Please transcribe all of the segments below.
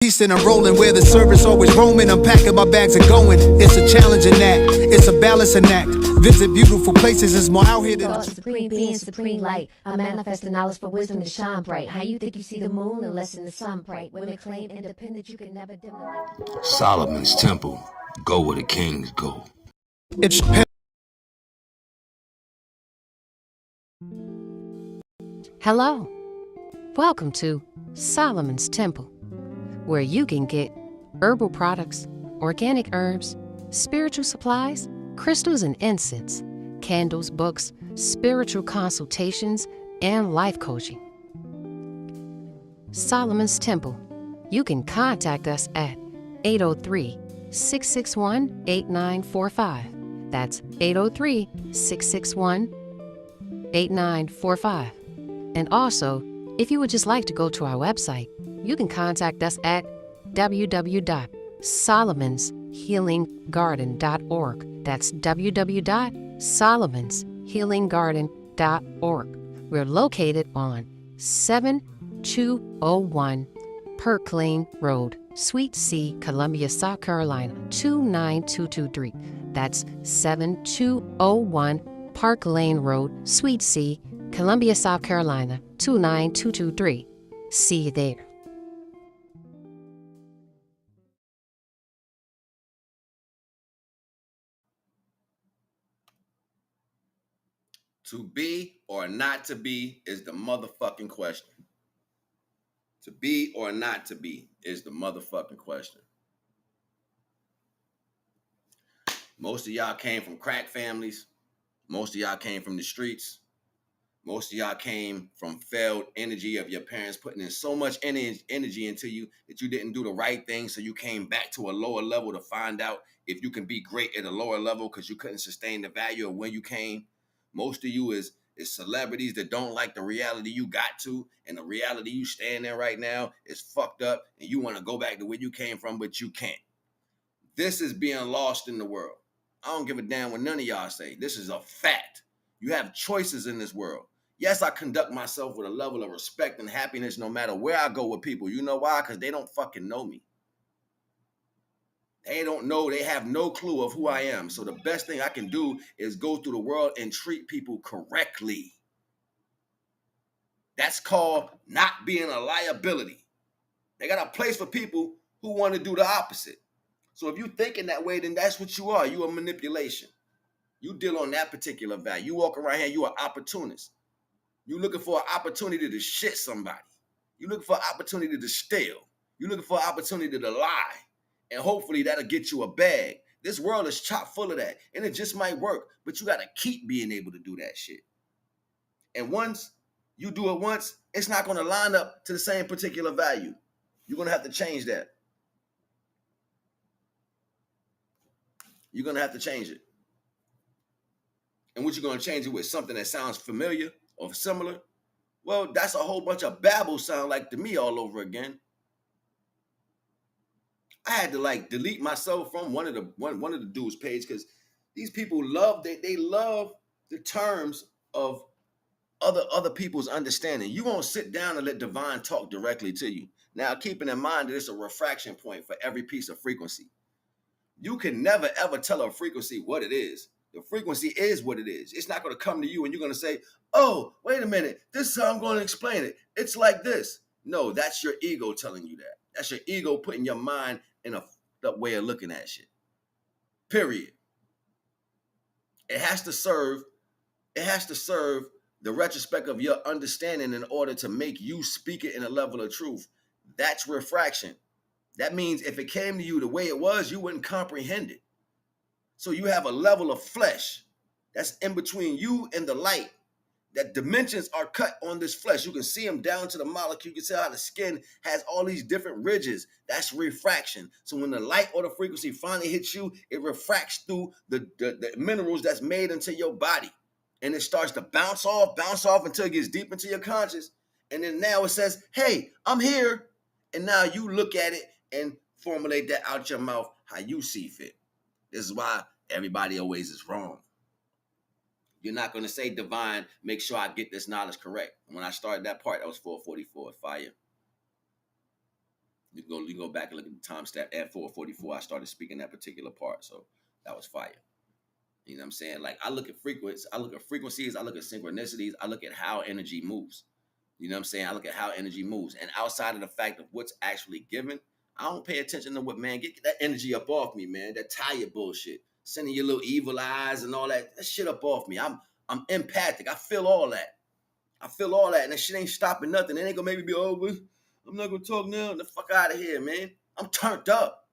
And I'm rolling where the service always roaming. I'm packing my bags and going. It's a challenging act. It's a balancing act. Visit beautiful places. It's more out here than supreme being, supreme light. I manifest the knowledge for wisdom to shine bright. How you think you see the moon unless in the sun bright? Women claim independence, you can never dim the light. Solomon's Temple. Go where the kings go. it's Hello. Welcome to Solomon's Temple, where you can get herbal products, organic herbs, spiritual supplies, crystals and incense, candles, books, spiritual consultations, and life coaching. Solomon's Temple. You can contact us at 803-661-8945. That's 803-661-8945. And also, if you would just like to go to our website, you can contact us at www.solomonshealinggarden.org. That's www.solomonshealinggarden.org. We're located on 7201 Perk Lane Road, Suite C, Columbia, South Carolina, 29223. That's 7201 Park Lane Road, Suite C, Columbia, South Carolina, 29223. See you there. To be or not to be is the motherfucking question. To be or not to be is the motherfucking question. Most of y'all came from crack families. Most of y'all came from the streets. Most of y'all came from failed energy of your parents putting in so much energy into you that you didn't do the right thing, so you came back to a lower level to find out if you can be great at a lower level because you couldn't sustain the value of when you came. Most of you is celebrities that don't like the reality you got to, and the reality you stand in right now is fucked up, and you want to go back to where you came from, but you can't. This is being lost in the world. I don't give a damn what none of y'all say. This is a fact. You have choices in this world. Yes, I conduct myself with a level of respect and happiness no matter where I go with people. You know why? Because they don't fucking know me. They don't know. They have no clue of who I am. So the best thing I can do is go through the world and treat people correctly. That's called not being a liability. They got a place for people who want to do the opposite. So if you're thinking that way, then that's what you are. You are manipulation. You deal on that particular value. You walk around here, you are opportunist. You're looking for an opportunity to shit somebody. You're looking for an opportunity to steal. You're looking for an opportunity to lie. And hopefully that'll get you a bag. This world is chock full of that. And it just might work. But you got to keep being able to do that shit. And once you do it once, it's not going to line up to the same particular value. You're going to have to change that. You're going to have to change it. And what you're going to change it with? Something that sounds familiar or similar? Well, that's a whole bunch of babble sound like to me all over again. I had to delete myself from one of the dudes' page because these people love they love the terms of other people's understanding. You won't sit down and let divine talk directly to you. Now, keeping in mind that it's a refraction point for every piece of frequency. You can never ever tell a frequency what it is. The frequency is what it is. It's not going to come to you and you're going to say, oh, wait a minute, this is how I'm going to explain it. It's like this. No, that's your ego telling you that. That's your ego putting your mind in a fucked up way of looking at shit. Period. It has to serve the retrospect of your understanding in order to make you speak it in a level of truth. That's refraction. That means if it came to you the way it was, you wouldn't comprehend it. So you have a level of flesh that's in between you and the light. That dimensions are cut on this flesh. You can see them down to the molecule. You can see how the skin has all these different ridges. That's refraction. So when the light or the frequency finally hits you, it refracts through the minerals that's made into your body. And it starts to bounce off until it gets deep into your conscious. And then now it says, hey, I'm here. And now you look at it and formulate that out your mouth how you see fit. This is why everybody always is wrong. You're not going to say divine, make sure I get this knowledge correct. When I started that part, that was 444 fire. You go back and look at the time stamp at 4:44. I started speaking that particular part, so that was fire. You know what I'm saying? Like I look at frequencies, I look at synchronicities, I look at how energy moves. You know what I'm saying? I look at how energy moves, and outside of the fact of what's actually given, I don't pay attention to what, man. Get that energy up off me, man. That tired bullshit, sending your little evil eyes and all that. That shit up off me. I'm empathic. I feel all that. And that shit ain't stopping nothing. It ain't gonna make me be over. I'm not gonna talk now. The fuck out of here, man. I'm turned up.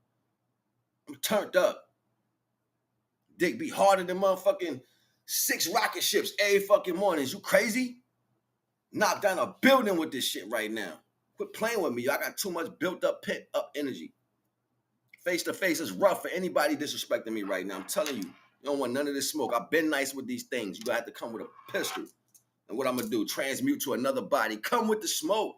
Dick be harder than motherfucking 6 rocket ships every fucking morning. Is you crazy? Knock down a building with this shit right now. Quit playing with me. I got too much built up, pent up energy. Face to face is rough for anybody disrespecting me right now. I'm telling you, you don't want none of this smoke. I've been nice with these things. You gonna have to come with a pistol. And what I'm gonna do, transmute to another body. Come with the smoke.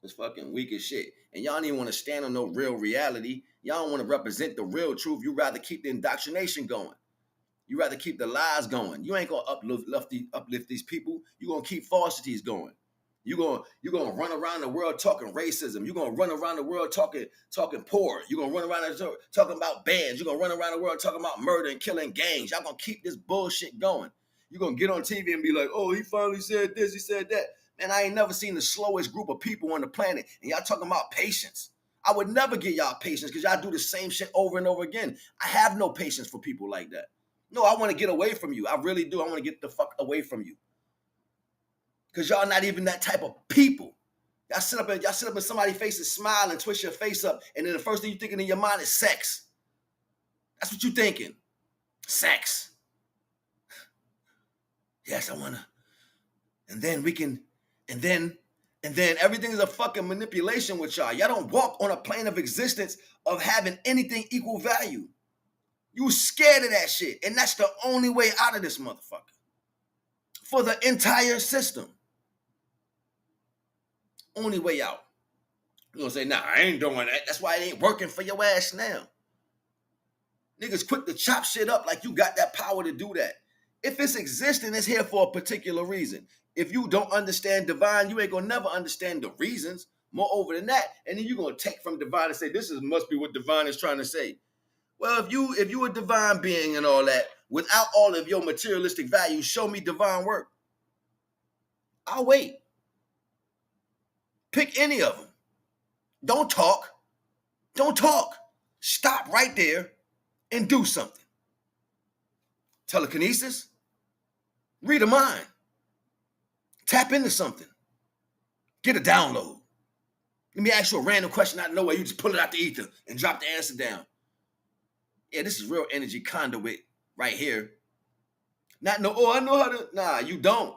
It's fucking weak as shit. And y'all don't even want to stand on no real reality. Y'all don't want to represent the real truth. You rather keep the indoctrination going. You rather keep the lies going. You ain't gonna uplift these people. You gonna keep falsities going. You gonna run around the world talking racism. You gonna run around the world talking poor. You gonna run around the world talking about bands. You gonna run around the world talking about murder and killing gangs. Y'all gonna keep this bullshit going. You gonna get on TV and be like, oh, he finally said this, he said that. Man, I ain't never seen the slowest group of people on the planet. And y'all talking about patience. I would never give y'all patience because y'all do the same shit over and over again. I have no patience for people like that. No, I want to get away from you. I really do. I want to get the fuck away from you. Because y'all not even that type of people. Y'all sit up in somebody's face and smile and twist your face up. And then the first thing you're thinking in your mind is sex. That's what you're thinking. Sex. Yes, I want to. And then we can, and then everything is a fucking manipulation with y'all. Y'all don't walk on a plane of existence of having anything equal value. You scared of that shit. And that's the only way out of this motherfucker. For the entire system. Only way out. You're gonna say, nah, I ain't doing that. That's why it ain't working for your ass now. Niggas quick to chop shit up like you got that power to do that. If it's existing, it's here for a particular reason. If you don't understand divine, you ain't gonna never understand the reasons. Moreover than that, and then you're gonna take from divine and say, must be what divine is trying to say. Well, if you a divine being and all that, without all of your materialistic values, show me divine work. I'll wait. Pick any of them. Don't talk. Stop right there and do something. Telekinesis. Read a mind. Tap into something. Get a download. Let me ask you a random question out of nowhere. You just pull it out the ether and drop the answer down. Yeah, this is real energy conduit right here. I know how to. Nah, you don't.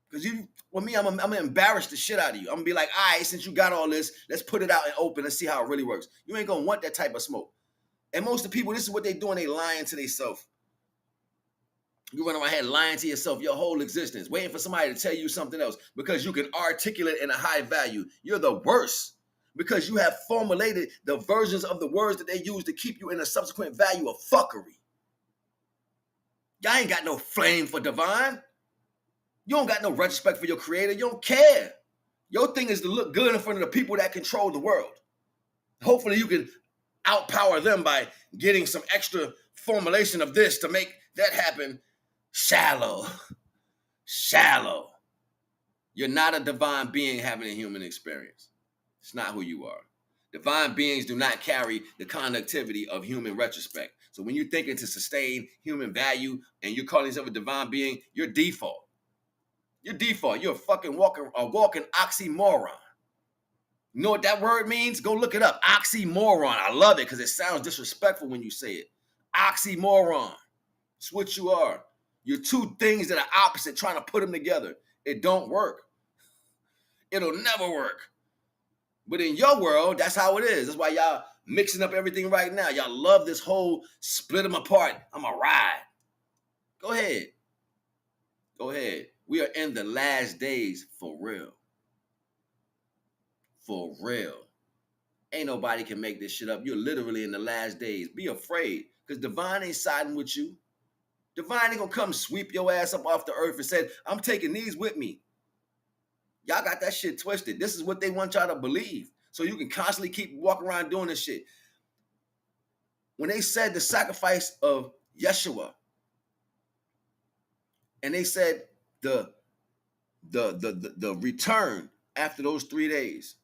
Because with me, I'm gonna embarrass the shit out of you. I'm gonna be like, all right, since you got all this, let's put it out and open and see how it really works. You ain't gonna want that type of smoke. And most of the people, this is what they doing. They lying to themselves. You run around here lying to yourself your whole existence, waiting for somebody to tell you something else because you can articulate in a high value. You're the worst because you have formulated the versions of the words that they use to keep you in a subsequent value of fuckery. Y'all ain't got no flame for divine. You don't got no respect for your creator. You don't care. Your thing is to look good in front of the people that control the world. Hopefully you can outpower them by getting some extra formulation of this to make that happen. Shallow. You're not a divine being having a human experience. It's not who you are. Divine beings do not carry the conductivity of human retrospect. So when you're thinking to sustain human value and you're calling yourself a divine being, you're default. You're a fucking walking oxymoron. You know what that word means? Go look it up. Oxymoron. I love it because it sounds disrespectful when you say it. Oxymoron. It's what you are. You're two things that are opposite trying to put them together. It don't work. It'll never work. But in your world, that's how it is. That's why y'all mixing up everything right now. Y'all love this whole split them apart. I'm a ride. Go ahead. We are in the last days for real. For real. Ain't nobody can make this shit up. You're literally in the last days. Be afraid because divine ain't siding with you. Divine ain't gonna come sweep your ass up off the earth and say, I'm taking these with me. Y'all got that shit twisted. This is what they want y'all to believe. So you can constantly keep walking around doing this shit. When they said the sacrifice of Yeshua, and they said the return after those 3 days,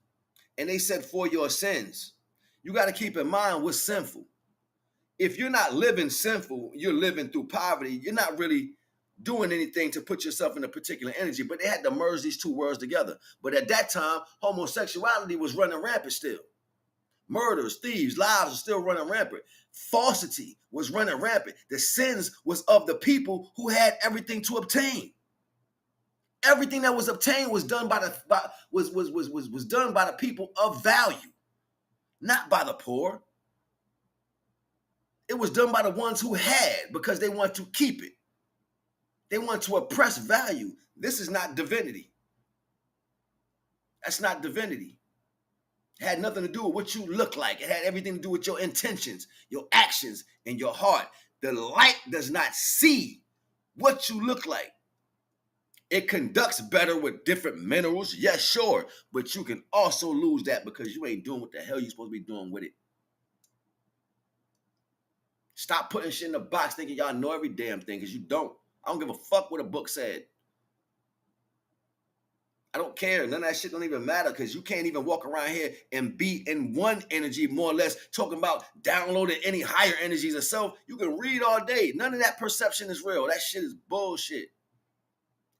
and they said for your sins, you got to keep in mind what's sinful. If you're not living sinful, you're living through poverty, you're not really doing anything to put yourself in a particular energy. But they had to merge these two worlds together. But at that time, homosexuality was running rampant still. Murders, thieves, lives were still running rampant. Falsity was running rampant. The sins was of the people who had everything to obtain. Everything that was obtained was done by was done by the people of value, not by the poor. It was done by the ones who had, because they want to keep it. They want to oppress value. This is not divinity. That's not divinity. It had nothing to do with what you look like. It had everything to do with your intentions, your actions, and your heart. The light does not see what you look like. It conducts better with different minerals, yes, sure, but you can also lose that because you ain't doing what the hell you're supposed to be doing with it. Stop putting shit in a box thinking y'all know every damn thing, because you don't. I don't give a fuck what a book said. I don't care. None of that shit don't even matter, because you can't even walk around here and be in one energy, more or less, talking about downloading any higher energies of self. You can read all day. None of that perception is real. That shit is bullshit.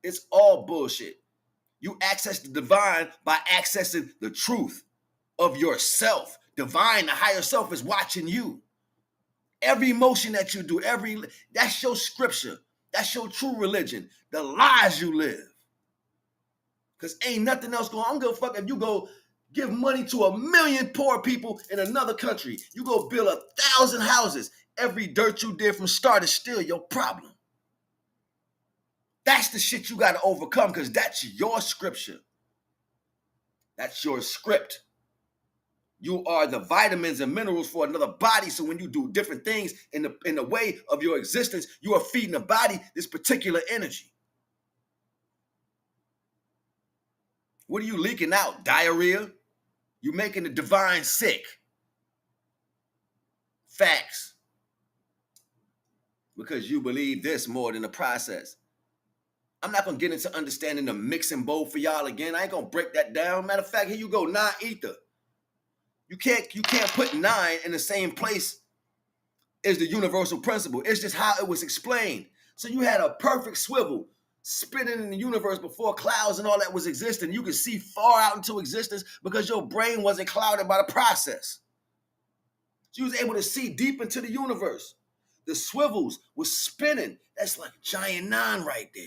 It's all bullshit. You access the divine by accessing the truth of yourself. Divine, the higher self, is watching you. Every emotion that you do, that's your scripture. That's your true religion. The lies you live. Because ain't nothing else going on. I don't give a fuck if you go give money to 1 million poor people in another country. You go build 1,000 houses. Every dirt you did from start is still your problem. That's the shit you got to overcome, because that's your scripture. That's your script. You are the vitamins and minerals for another body. So when you do different things in the way of your existence, you are feeding the body this particular energy. What are you leaking out? Diarrhea? You're making the divine sick. Facts. Because you believe this more than the process. I'm not going to get into understanding the mixing bowl for y'all again. I ain't going to break that down. Matter of fact, here you go, NagaNeter. You can't put 9 in the same place as the universal principle. It's just how it was explained. So you had a perfect swivel spinning in the universe before clouds and all that was existing. You could see far out into existence because your brain wasn't clouded by the process. So you was able to see deep into the universe. The swivels was spinning. That's like giant 9 right there.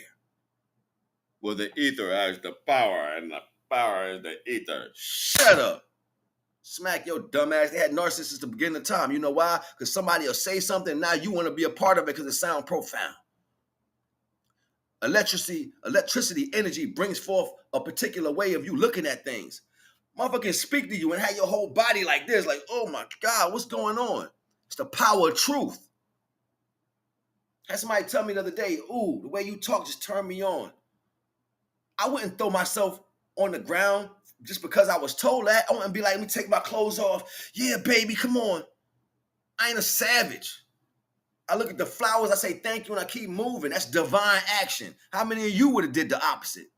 Well, the ether has the power, and the power is the ether. Shut up. Smack your dumb ass. They had narcissists at the beginning of time. You know why? Because somebody will say something, now you want to be a part of it because it sounds profound. Electricity energy brings forth a particular way of you looking at things. Motherfucker can speak to you and have your whole body like this, like, oh my God, what's going on? It's the power of truth. Had somebody tell me the other day, ooh, the way you talk just turned me on. I wouldn't throw myself on the ground just because I was told that. I wouldn't be like, let me take my clothes off. Yeah, baby, come on. I ain't a savage. I look at the flowers, I say thank you, and I keep moving. That's divine action. How many of you would have did the opposite?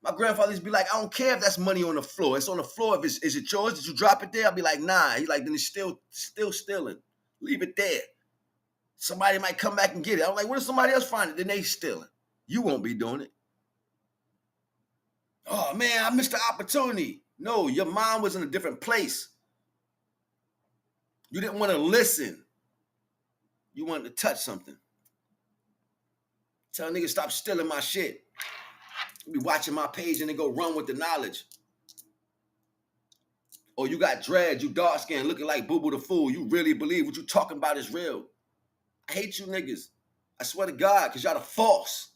My grandfather used to be like, I don't care if that's money on the floor. It's on the floor. Is it yours? Did you drop it there? I'll be like, nah. He's like, then it's still stealing. Leave it there. Somebody might come back and get it. I'm like, what if somebody else find it? Then they stealing. You won't be doing it. Oh, man, I missed the opportunity. No, your mind was in a different place. You didn't want to listen. You wanted to touch something. Tell niggas stop stealing my shit. You be watching my page and then go run with the knowledge. Or you got dreads, you dark skinned, looking like Boo Boo the Fool. You really believe what you talking about is real. I hate you niggas. I swear to God, because y'all the false.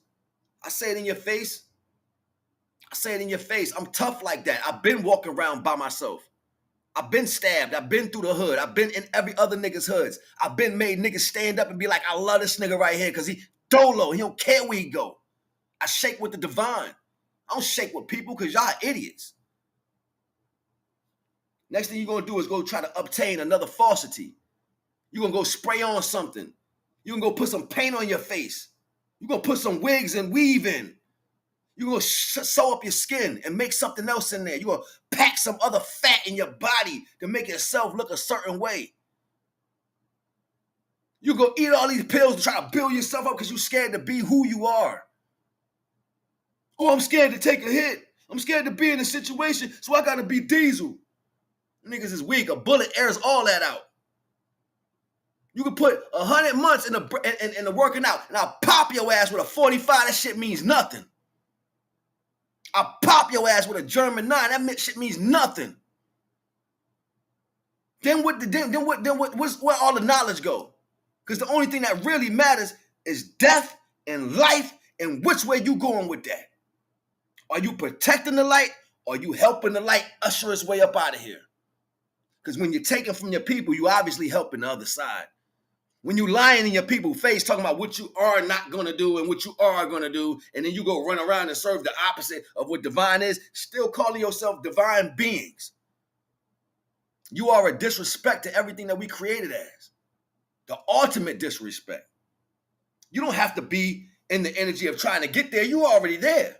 I say it in your face. I say it in your face. I'm tough like that. I've been walking around by myself. I've been stabbed. I've been through the hood. I've been in every other nigga's hoods. I've been made niggas stand up and be like, I love this nigga right here because he dolo. He don't care where he go. I shake with the divine. I don't shake with people because y'all idiots. Next thing you're going to do is go try to obtain another falsity. You're going to go spray on something. You're going to go put some paint on your face. You're going to put some wigs and weave in. You're going to sew up your skin and make something else in there. You're going to pack some other fat in your body to make yourself look a certain way. You're going to eat all these pills to try to build yourself up because you're scared to be who you are. Oh, I'm scared to take a hit. I'm scared to be in a situation, so I got to be Diesel. Niggas is weak. A bullet airs all that out. You can put 100 months in the working out, and I'll pop your ass with a 45. That shit means nothing. I'll pop your ass with a German 9. That shit means nothing. Then where all the knowledge go? Because the only thing that really matters is death and life, and which way you going with that. Are you protecting the light, or are you helping the light usher its way up out of here? Because when you're taking from your people, you obviously helping the other side. When you lying in your people's face, talking about what you are not going to do and what you are going to do, and then you go run around and serve the opposite of what divine is, still calling yourself divine beings. You are a disrespect to everything that we created as. The ultimate disrespect. You don't have to be in the energy of trying to get there. You already there.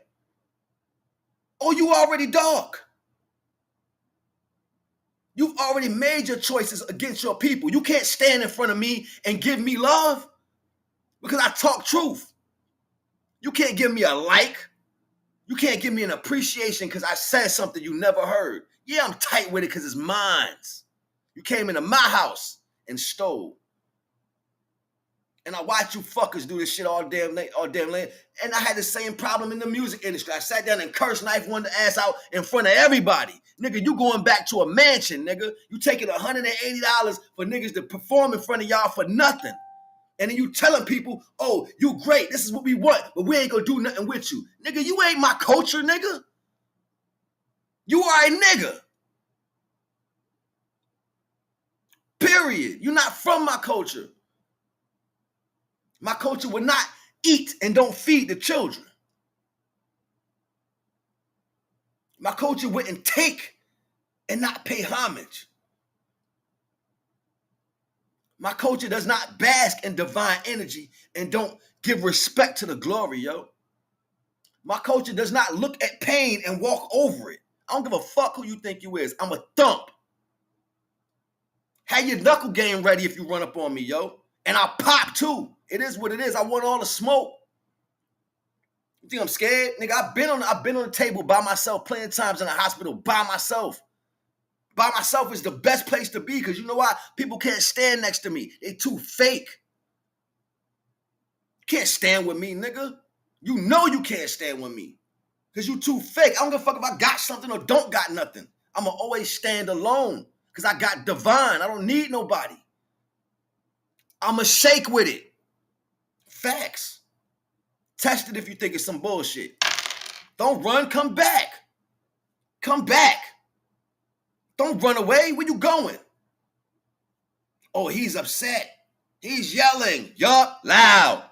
Oh, you already dark. You've already made your choices against your people. You can't stand in front of me and give me love because I talk truth. You can't give me a like. You can't give me an appreciation because I said something you never heard. Yeah, I'm tight with it because it's mine. You came into my house and stole. And I watch you fuckers do this shit all damn late. And I had the same problem in the music industry. I sat down and cursed, knife one the ass out in front of everybody. Nigga, you going back to a mansion, nigga. You taking $180 for niggas to perform in front of y'all for nothing. And then you telling people, oh, you great. This is what we want, but we ain't gonna do nothing with you. Nigga, you ain't my culture, nigga. You are a nigga. Period. You're not from my culture. My culture would not eat and don't feed the children. My culture wouldn't take and not pay homage. My culture does not bask in divine energy and don't give respect to the glory, yo. My culture does not look at pain and walk over it. I don't give a fuck who you think you is. I'm a thump. Have your knuckle game ready if you run up on me, yo. And I'll pop too. It is what it is. I want all the smoke. You think I'm scared? Nigga, I've been on the table by myself plenty of times in the hospital by myself. By myself is the best place to be because you know why? People can't stand next to me. They too fake. You can't stand with me, nigga. You know you can't stand with me because you too fake. I don't give a fuck if I got something or don't got nothing. I'm going to always stand alone because I got divine. I don't need nobody. I'm going to shake with it. Facts. Test it if you think it's some bullshit. Don't run, come back. Come back. Don't run away. Where you going? Oh, he's upset. He's yelling. Yup, loud.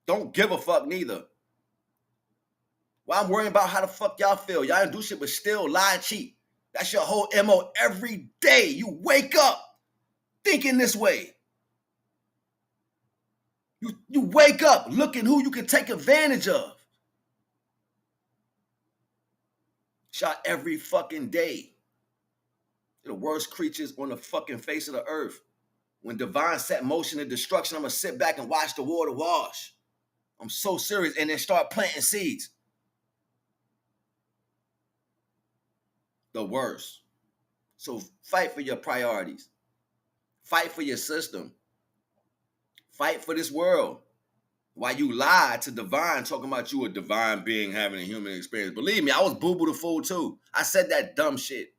Don't give a fuck neither. Why I'm worrying about how the fuck y'all feel. Y'all don't do shit but still lie and cheat. That's your whole MO every day. You wake up thinking this way. You wake up looking who you can take advantage of. Shot every fucking day. They're the worst creatures on the fucking face of the earth. When divine set motion and destruction, I'm going to sit back and watch the water wash. I'm so serious. And then start planting seeds. The worst. So fight for your priorities. Fight for your system. Fight for this world. While you lie to divine, talking about you a divine being having a human experience. Believe me, I was boo-boo the fool too. I said that dumb shit.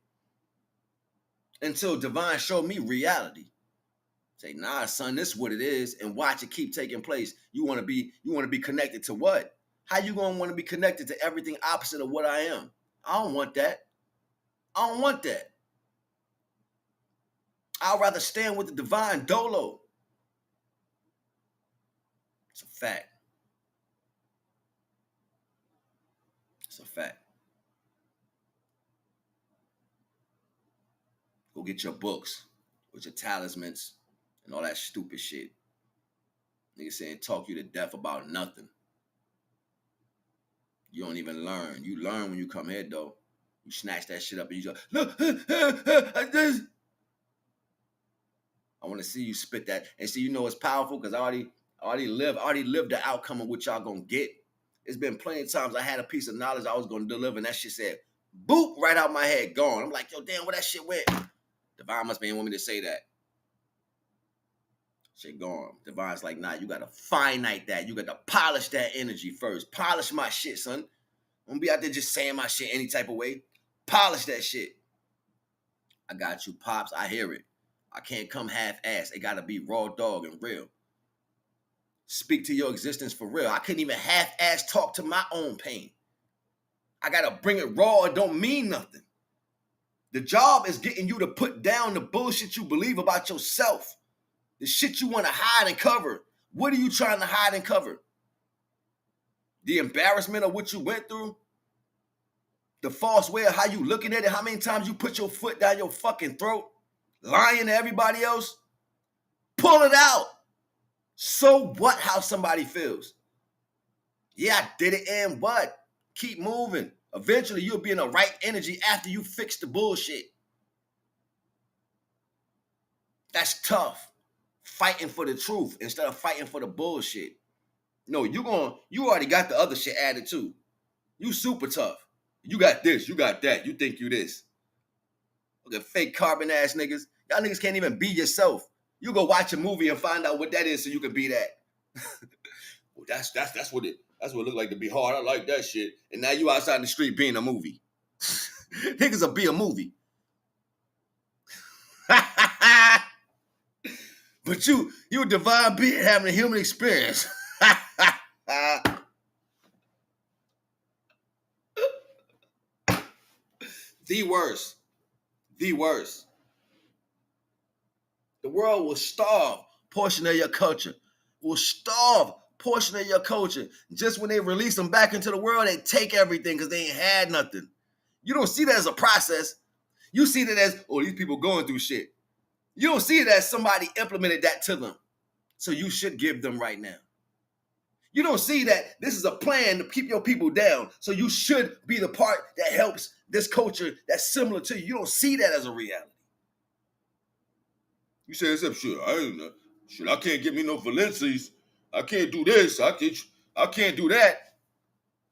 Until divine showed me reality. Say, nah, son, this is what it is, and watch it keep taking place. You want to be connected to what? How you gonna want to be connected to everything opposite of what I am? I don't want that. I don't want that. I'd rather stand with the divine dolo. It's a fact. get your books with your talismans and all that stupid shit. Niggas saying talk you to death about nothing. You don't even learn. You learn when you come here, though. You snatch that shit up and you go, look, this. I want to see you spit that. And see, you know it's powerful because I already lived the outcome of what y'all gonna get. It's been plenty of times I had a piece of knowledge I was gonna deliver, and that shit said, boop, right out my head, gone. I'm like, yo, damn, where that shit went? Divine must be want me to say that. Shit gone. Divine's like, nah, you gotta finite that. You gotta polish that energy first. Polish my shit, son. Don't be out there just saying my shit any type of way. Polish that shit. I got you, Pops. I hear it. I can't come half-ass. It gotta be raw dog and real. Speak to your existence for real. I couldn't even half-ass talk to my own pain. I gotta bring it raw. It don't mean nothing. The job is getting you to put down the bullshit you believe about yourself. The shit you want to hide and cover. What are you trying to hide and cover? The embarrassment of what you went through? The false way of how you looking at it? How many times you put your foot down your fucking throat? Lying to everybody else? Pull it out. So what how somebody feels? Yeah, I did it and what? Keep moving. Eventually you'll be in the right energy after you fix the bullshit. That's tough. Fighting for the truth instead of fighting for the bullshit. No, you already got the other shit added too. You super tough. You got this, you got that. You think you this. Look at fake carbon ass niggas. Y'all niggas can't even be yourself. You go watch a movie and find out what that is so you can be that. Well, that's what it look like to be hard. I like that shit. And now you outside in the street being a movie. Niggas will be a movie. But you a divine being having a human experience. The worst. The worst. The world will starve portion of your culture. Will starve portion of your culture. Just when they release them back into the world, they take everything because they ain't had nothing. You don't see that as a process. You see that as, oh, these people going through shit. You don't see it as somebody implemented that to them. So you should give them right now. You don't see that this is a plan to keep your people down. So you should be the part that helps this culture that's similar to you. You don't see that as a reality. You say, except shit, I ain't know. Shit, I can't get me no Valencias. I can't do this. I can't do that.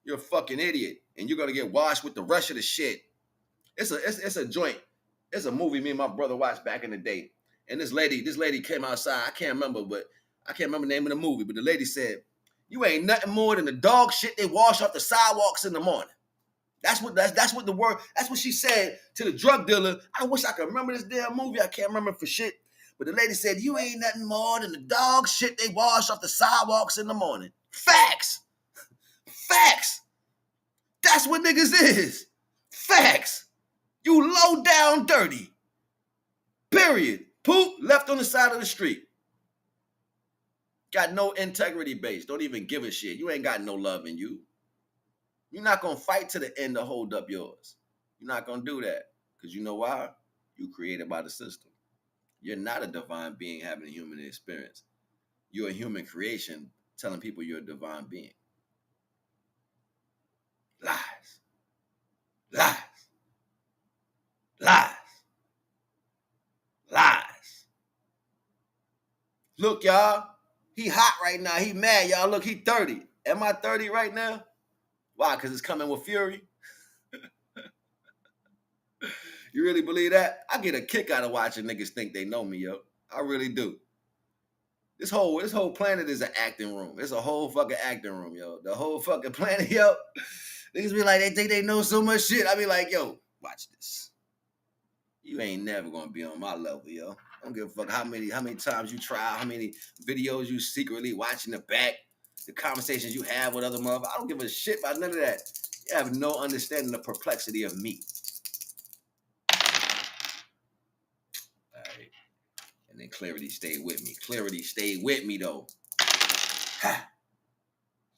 You're a fucking idiot. And you're gonna get washed with the rest of the shit. It's a joint. It's a movie me and my brother watched back in the day. And this lady came outside. I can't remember the name of the movie, but the lady said, you ain't nothing more than the dog shit they wash off the sidewalks in the morning. That's what she said to the drug dealer. I wish I could remember this damn movie. I can't remember for shit. But the lady said, you ain't nothing more than the dog shit they wash off the sidewalks in the morning. Facts. Facts. That's what niggas is. Facts. You low down dirty. Period. Poop left on the side of the street. Got no integrity base. Don't even give a shit. You ain't got no love in you. You're not going to fight to the end to hold up yours. You're not going to do that. Because you know why? You created by the system. You're not a divine being having a human experience. You're a human creation telling people you're a divine being. Lies. Lies. Lies. Lies. Look, y'all. He hot right now. He mad, y'all. Look, he 30. Am I 30 right now? Why? Because it's coming with fury? You really believe that? I get a kick out of watching niggas think they know me, yo. I really do. This whole planet is an acting room. It's a whole fucking acting room, yo. The whole fucking planet, yo. Niggas be like, they think they know so much shit. I be like, yo, watch this. You ain't never gonna be on my level, yo. I don't give a fuck how many times you try, how many videos you secretly watch in the back, the conversations you have with other motherfuckers. I don't give a shit about none of that. You have no understanding the perplexity of me. All right. And then clarity stayed with me. Clarity stayed with me, though. Ha.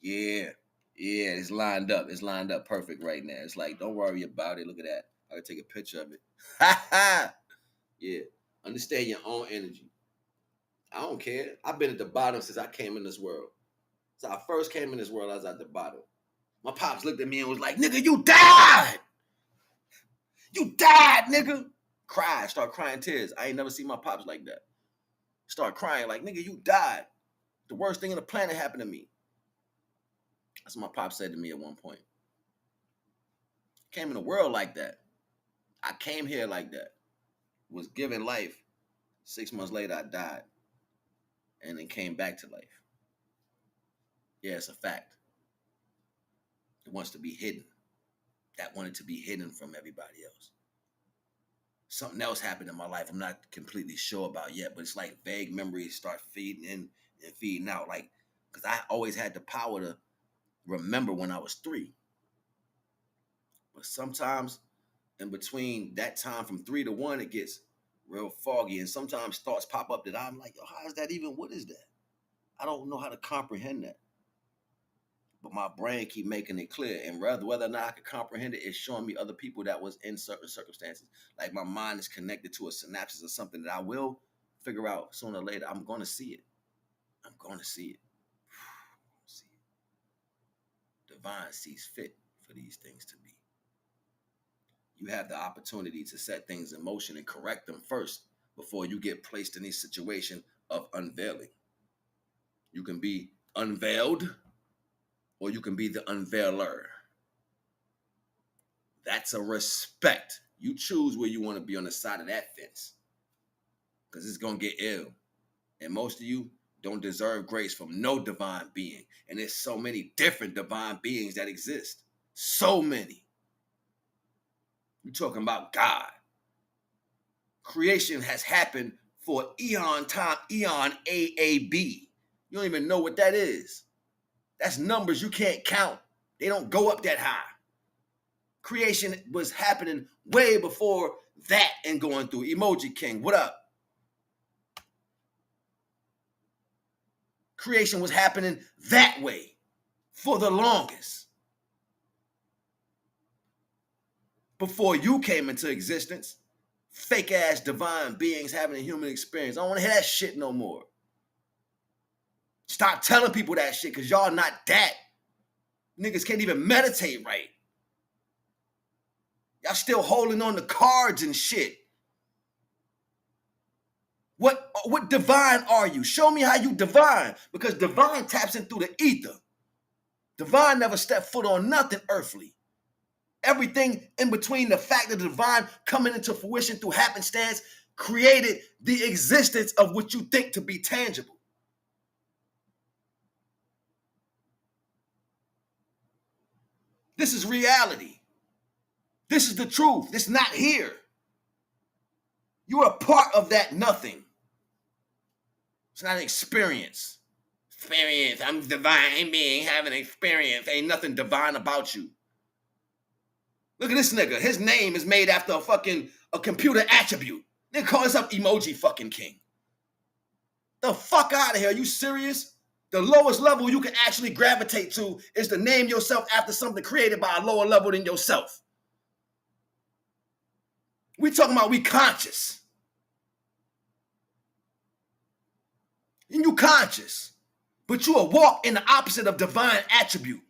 Yeah. Yeah, it's lined up. It's lined up perfect right now. It's like, don't worry about it. Look at that. I can take a picture of it. Ha ha. Yeah. Understand your own energy. I don't care. I've been at the bottom since I came in this world. So I first came in this world, I was at the bottom. My pops looked at me and was like, nigga, you died. You died, nigga. Cried, start crying tears. I ain't never seen my pops like that. Start crying like, nigga, you died. The worst thing on the planet happened to me. That's what my pops said to me at one point. Came in the world like that. I came here like that. Was given life. 6 months later, I died. And then came back to life. Yeah, it's a fact. It wants to be hidden. That wanted to be hidden from everybody else. Something else happened in my life I'm not completely sure about yet, but it's like vague memories start feeding in and feeding out. Like, because I always had the power to remember when I was 3. But sometimes in between that time from 3 to 1, it gets real foggy. And sometimes thoughts pop up that I'm like, yo, how is that even? What is that? I don't know how to comprehend that. But my brain keep making it clear. And whether or not I can comprehend it, it's showing me other people that was in certain circumstances. Like my mind is connected to a synapses of something that I will figure out sooner or later. I'm going to see it. I'm going to see it. Divine sees fit for these things to be. You have the opportunity to set things in motion and correct them first before you get placed in a situation of unveiling. You can be unveiled, or you can be the unveiler. That's a respect. You choose where you want to be on the side of that fence, because it's going to get ill. And most of you don't deserve grace from no divine being. And there's so many different divine beings that exist. So many. You're talking about God. Creation has happened for eon time, eon AAB. You don't even know what that is. That's numbers you can't count. They don't go up that high. Creation was happening way before that and going through. Emoji King, what up? Creation was happening that way for the longest. Before you came into existence, fake ass divine beings having a human experience. I don't want to hear that shit no more. Stop telling people that shit, because y'all not that. Niggas can't even meditate right. Y'all still holding on to cards and shit. What divine are you? Show me how you divine, because divine taps in through the ether. Divine never stepped foot on nothing earthly. Everything in between the fact that the divine coming into fruition through happenstance created the existence of what you think to be tangible. This is reality. This is the truth. It's not here. You are a part of that nothing. It's not an experience. Experience. I'm divine being having an experience. Ain't nothing divine about you. Look at this nigga. His name is made after a computer attribute. They call this up Emoji fucking King. The fuck out of here. Are you serious? The lowest level you can actually gravitate to is to name yourself after something created by a lower level than yourself. We talking about we conscious. And you conscious. But you are walk in the opposite of divine attribute.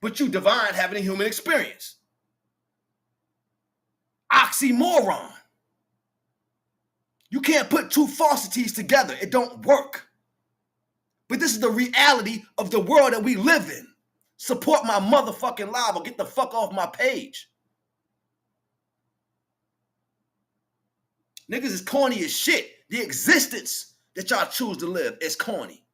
But you divine having a human experience. Oxymoron. You can't put two falsities together. It don't work. But this is the reality of the world that we live in. Support my motherfucking live or get the fuck off my page. Niggas is corny as shit. The existence that y'all choose to live is corny.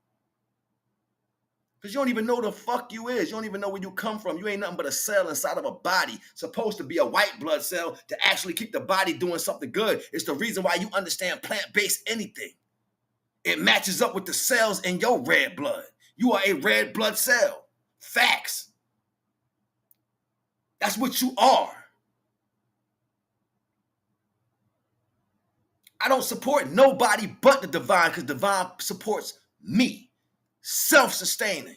Because you don't even know the fuck you is. You don't even know where you come from. You ain't nothing but a cell inside of a body, supposed to be a white blood cell to actually keep the body doing something good. It's the reason why you understand plant-based anything. It matches up with the cells in your red blood. You are a red blood cell. Facts. That's what you are. I don't support nobody but the divine, because divine supports me. Self-sustaining.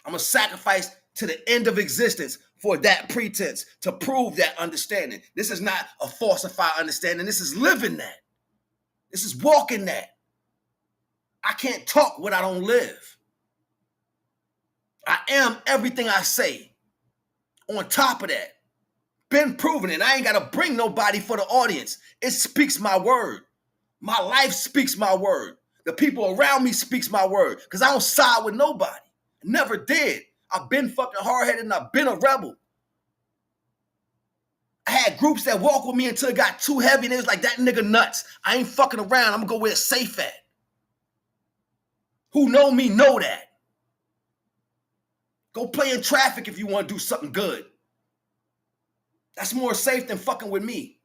I'm a sacrifice to the end of existence for that pretense to prove that understanding. This is not a falsified understanding. This is living that. This is walking that. I can't talk what I don't live. I am everything I say. On top of that, been proven it. I ain't got to bring nobody for the audience. It speaks my word. My life speaks my word. The people around me speaks my word. Because I don't side with nobody. Never did. I've been fucking hard-headed and I've been a rebel. I had groups that walked with me until it got too heavy and it was like, that nigga nuts. I ain't fucking around. I'm going to go where it's safe at. Who know me know that. Go play in traffic if you want to do something good. That's more safe than fucking with me.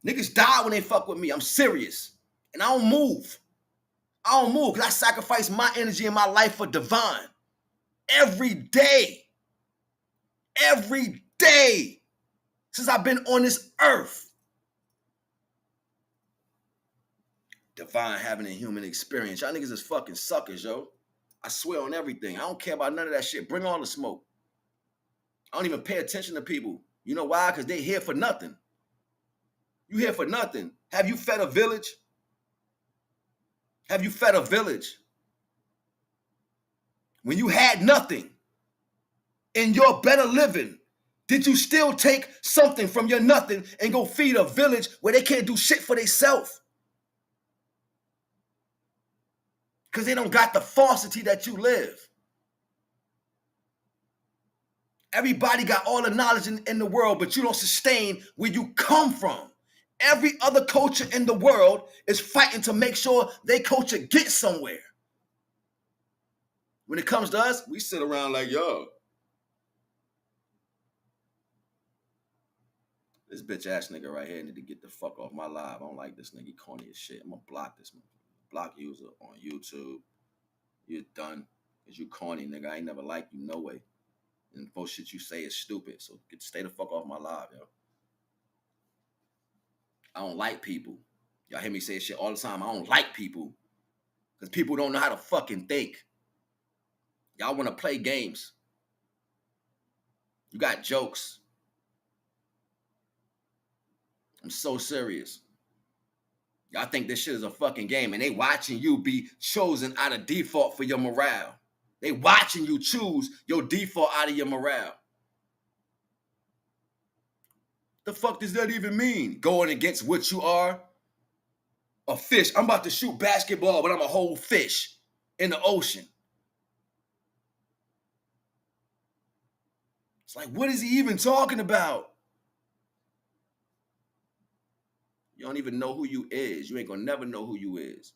Niggas die when they fuck with me. I'm serious. And I don't move. I don't move because I sacrifice my energy and my life for divine. Every day. Every day. Since I've been on this earth. Divine having a human experience. Y'all niggas is fucking suckers, yo. I swear on everything. I don't care about none of that shit. Bring on the smoke. I don't even pay attention to people. You know why? Because they here for nothing. You here for nothing. Have you fed a village? Have you fed a village? When you had nothing in your better living, did you still take something from your nothing and go feed a village where they can't do shit for themselves? Because they don't got the falsity that you live. Everybody got all the knowledge in the world, but you don't sustain where you come from. Every other culture in the world is fighting to make sure their culture gets somewhere. When it comes to us, we sit around like, yo, this bitch ass nigga right here need to get the fuck off my live. I don't like this nigga. He corny as shit. I'm gonna block this nigga. Block user on YouTube. You're done. Because you corny, nigga. I ain't never liked you, no way. And most shit you say is stupid. So stay the fuck off my live, yo. I don't like people. Y'all hear me say shit all the time. I don't like people. Because people don't know how to fucking think. Y'all want to play games. You got jokes. I'm so serious. Y'all think this shit is a fucking game. And they watching you be chosen out of default for your morale. They watching you choose your default out of your morale. The fuck does that even mean? Going against what you are? A fish. I'm about to shoot basketball, but I'm a whole fish in the ocean. It's like, what is he even talking about? You don't even know who you is. You ain't gonna never know who you is.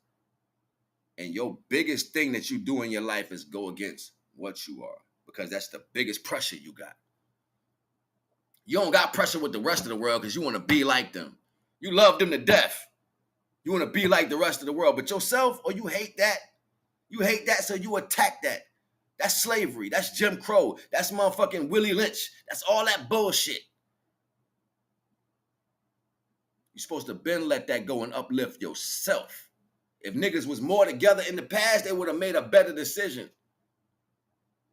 And your biggest thing that you do in your life is go against what you are. Because that's the biggest pressure you got. You don't got pressure with the rest of the world because you want to be like them. You love them to death. You want to be like the rest of the world. But yourself, or you hate that. You hate that, so you attack that. That's slavery. That's Jim Crow. That's motherfucking Willie Lynch. That's all that bullshit. You're supposed to been let that go and uplift yourself. If niggas was more together in the past, they would have made a better decision.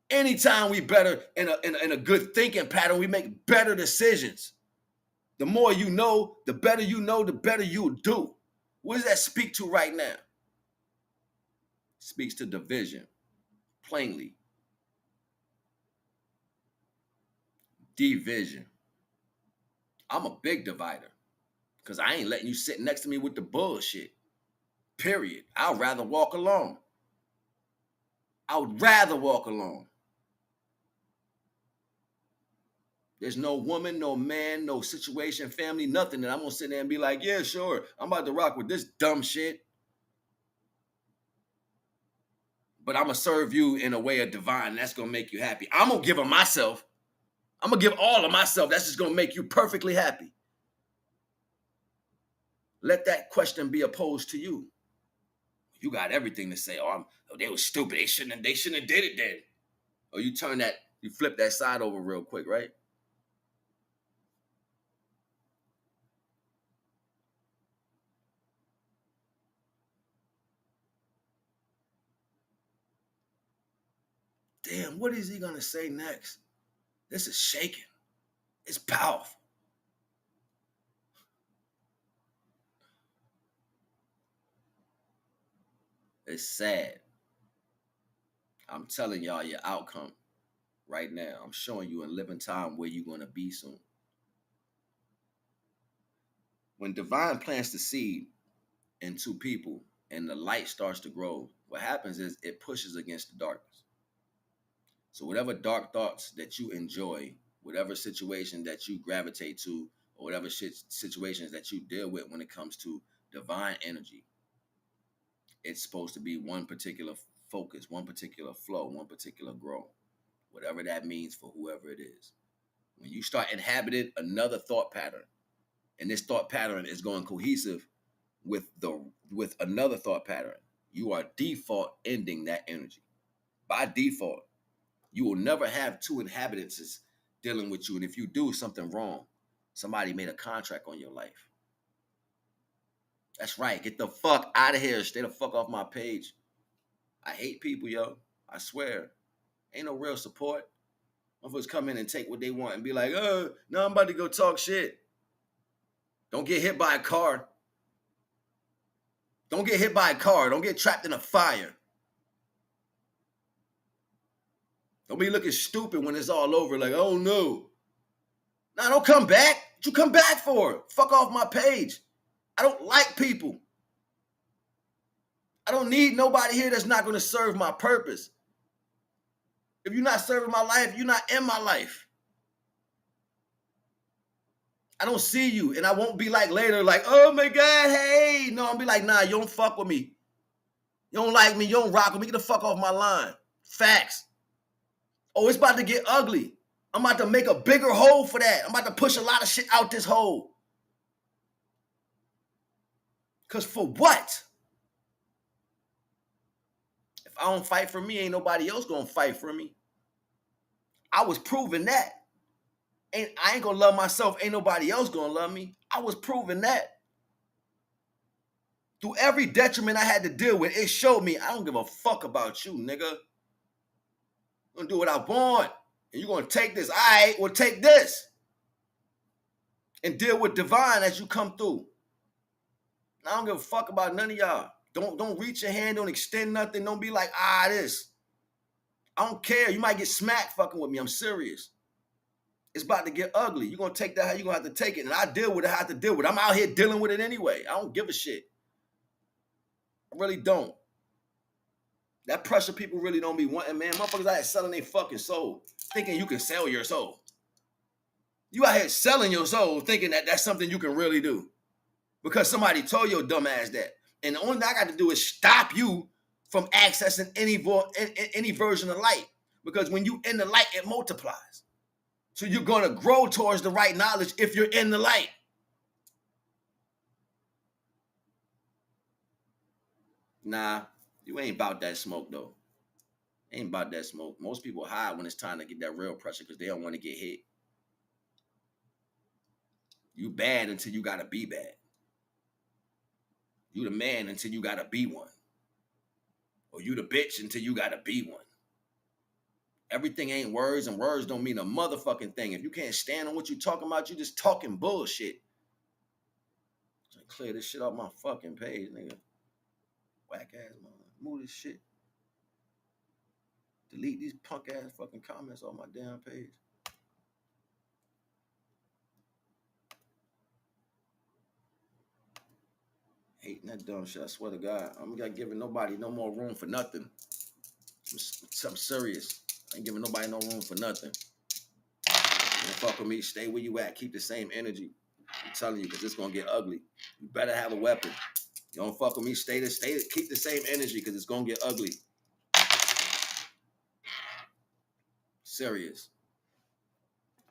Anytime we better in a good thinking pattern, we make better decisions. The more you know, the better you do. What does that speak to right now? It speaks to division, plainly. Division. I'm a big divider because I ain't letting you sit next to me with the bullshit. Period. I'd rather walk alone. I would rather walk alone. There's no woman, no man, no situation, family, nothing that I'm going to sit there and be like, yeah, sure, I'm about to rock with this dumb shit. But I'm going to serve you in a way of divine. And that's going to make you happy. I'm going to give of myself. I'm going to give all of myself. That's just going to make you perfectly happy. Let that question be opposed to you. You got everything to say. Oh, they were stupid. They shouldn't have did it then. Or you flip that side over real quick, right? damn, what is he gonna say next? This is shaking. It's powerful. It's sad. I'm telling y'all your outcome right now. I'm showing you in living time where you're gonna be soon. When divine plants the seed in two people and the light starts to grow, what happens is it pushes against the darkness. So whatever dark thoughts that you enjoy, whatever situation that you gravitate to, or whatever situations that you deal with when it comes to divine energy, it's supposed to be one particular focus, one particular flow, one particular growth, whatever that means for whoever it is. When you start inhabiting another thought pattern, and this thought pattern is going cohesive with another thought pattern, you are default ending that energy. By default, you will never have two inhabitants dealing with you. And if you do something wrong, somebody made a contract on your life. That's right. Get the fuck out of here. Stay the fuck off my page. I hate people, yo. I swear. Ain't no real support. Motherfuckers come in and take what they want and be like, oh, no, I'm about to go talk shit. Don't get hit by a car. Don't get hit by a car. Don't get trapped in a fire. Don't be looking stupid when it's all over, like, oh no. Nah, don't come back. What you come back for? Fuck off my page. I don't like people. I don't need nobody here that's not going to serve my purpose. If you're not serving my life, you're not in my life. I don't see you, and I won't be like later, like, oh my God, hey. No, I'll be like, nah, you don't fuck with me. You don't like me, you don't rock with me. Get the fuck off my line. Facts. Oh, it's about to get ugly. I'm about to make a bigger hole for that. I'm about to push a lot of shit out this hole. Because for what? If I don't fight for me, ain't nobody else gonna fight for me. I was proving that. I ain't gonna love myself, ain't nobody else gonna love me. I was proving that. Through every detriment I had to deal with, it showed me I don't give a fuck about you, nigga. I'm gonna do what I want. And you're gonna take this. All right, well, take this. And deal with divine as you come through. I don't give a fuck about none of y'all. Don't reach your hand, don't extend nothing. Don't be like, this. I don't care. You might get smacked fucking with me. I'm serious. It's about to get ugly. You're going to take that how you're going to have to take it. And I deal with it how I have to deal with it. I'm out here dealing with it anyway. I don't give a shit. I really don't. That pressure people really don't be wanting, man. Motherfuckers out here selling their fucking soul, thinking you can sell your soul. You out here selling your soul, thinking that that's something you can really do. Because somebody told your dumb ass that. And the only thing I got to do is stop you from accessing any version of light. Because when you in the light, it multiplies. So you're going to grow towards the right knowledge if you're in the light. Nah, you ain't about that smoke, though. Ain't about that smoke. Most people hide when it's time to get that real pressure because they don't want to get hit. You bad until you got to be bad. You the man until you got to be one. Or you the bitch until you got to be one. Everything ain't words, and words don't mean a motherfucking thing. If you can't stand on what you talking about, you just talking bullshit. So clear this shit off my fucking page, nigga. Whack ass mother. Move this shit. Delete these punk ass fucking comments on my damn page. Hating that dumb shit. I swear to God. I'm not giving nobody no more room for nothing. Something serious. I ain't giving nobody no room for nothing. Don't fuck with me. Stay where you at. Keep the same energy. I'm telling you, because it's gonna get ugly. You better have a weapon. You don't fuck with me. Stay. Keep the same energy, because it's gonna get ugly. Serious.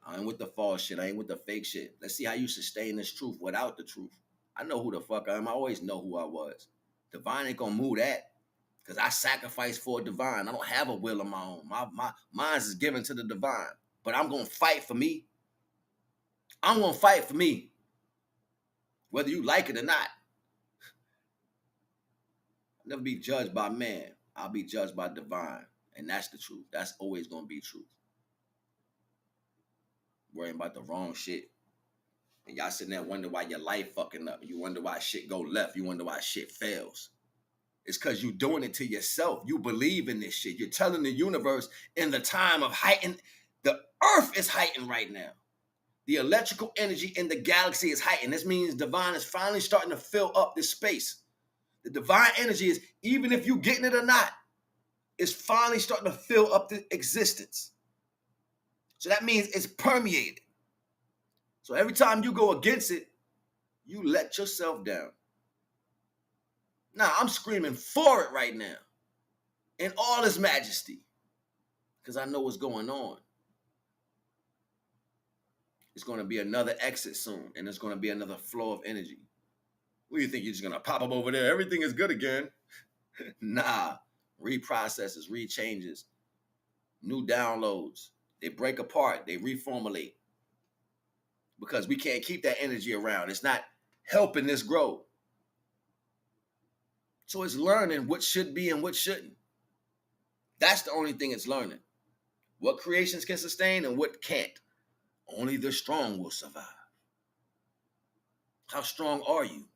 I ain't with the false shit. I ain't with the fake shit. Let's see how you sustain this truth without the truth. I know who the fuck I am. I always know who I was. Divine ain't gonna move that. Because I sacrificed for divine. I don't have a will of my own. My minds is given to the divine. But I'm going to fight for me. I'm going to fight for me. Whether you like it or not. I'll never be judged by man. I'll be judged by divine. And that's the truth. That's always going to be truth. Worrying about the wrong shit. And y'all sitting there wonder why your life fucking up. You wonder why shit go left. You wonder why shit fails. It's because you're doing it to yourself. You believe in this shit. You're telling the universe in the time of heightened, the earth is heightened right now. The electrical energy in the galaxy is heightened. This means divine is finally starting to fill up this space. The divine energy is, even if you getting it or not, is finally starting to fill up the existence. So that means it's permeated. So every time you go against it, you let yourself down. Now, I'm screaming for it right now in all its majesty because I know what's going on. It's going to be another exit soon, and there's going to be another flow of energy. What do you think? You're just going to pop up over there? Everything is good again. Nah. Reprocesses, rechanges, new downloads. They break apart. They reformulate. Because we can't keep that energy around. It's not helping this grow. So it's learning what should be and what shouldn't. That's the only thing it's learning. What creations can sustain and what can't. Only the strong will survive. How strong are you?